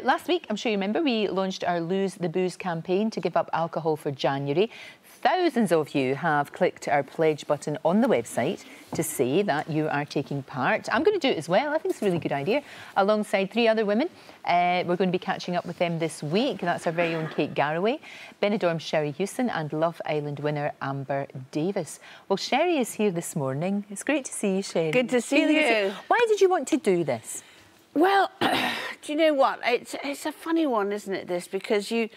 Last week, I'm sure you remember, we launched our Lose the Booze campaign to give up alcohol for January. Thousands of you have clicked our pledge button on the website to say that you are taking part. I'm going to do it as well. I think it's a really good idea. Alongside 3 other women. We're going to be catching up with them this week. That's our very own Kate Garraway, Benidorm's Sherrie Hewson and Love Island winner Amber Davis. Well, Sherrie is here this morning. It's great to see you, Sherrie. Good to see you. Why did you want to do this? Well, do you know what? It's a funny one, isn't it, this? Because you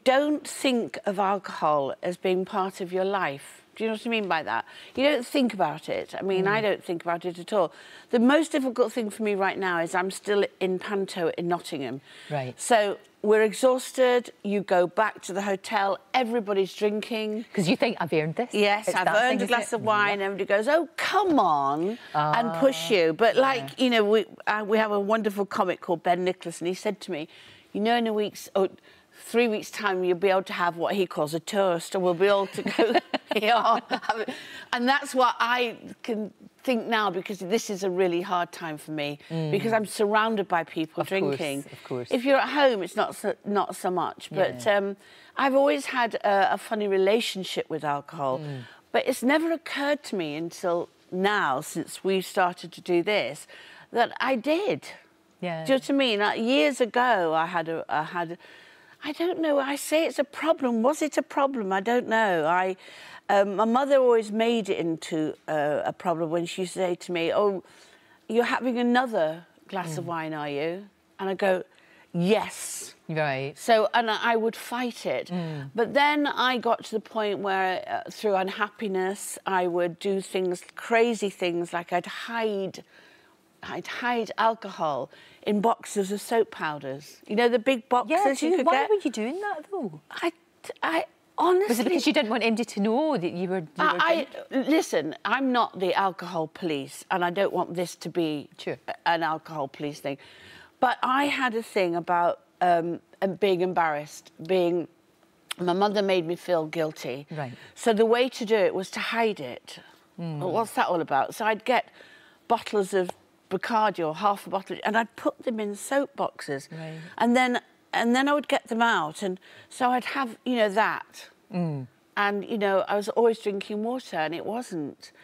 don't think of alcohol as being part of your life. Do you know what I mean by that? You don't think about it. I mean, I don't think about it at all. The most difficult thing for me right now is I'm still in Panto in Nottingham. Right. So we're exhausted. You go back to the hotel. Everybody's drinking. Because you think, I've earned this? Yes, I've earned a glass of wine. Yeah. Everybody goes, oh, come on, and push you. But, like, you know, we have a wonderful comic called Ben Nicholas, and he said to me, you know, in a week's... 3 weeks' time, you'll be able to have what he calls a toast, and we'll be able to go, and that's what I can think now, because this is a really hard time for me, because I'm surrounded by people drinking. Of course. If you're at home, it's not so much, but I've always had a funny relationship with alcohol, but it's never occurred to me until now, since we started to do this, that I did. Yeah. Do you know what I mean? Like, years ago, I had I don't know, I say it's a problem. Was it a problem? I don't know. My mother always made it into a problem when she used to say to me, oh, you're having another glass of wine, are you? And I go, yes. Right. So, and I would fight it. But then I got to the point where, through unhappiness, I would do things, crazy things, like I'd hide alcohol in boxes of soap powders. You know, the big boxes you could get? Why were you doing that, though? I honestly... Was it because you didn't want anybody to know that you were drinking? Listen, I'm not the alcohol police, and I don't want this to be an alcohol police thing. But I had a thing about being embarrassed, My mother made me feel guilty. Right. So the way to do it was to hide it. Well, what's that all about? So I'd get bottles of Bacardi or half a bottle, and I'd put them in soap boxes, and then I would get them out, and so I'd have, you know, that, and you know, I was always drinking water, and it wasn't.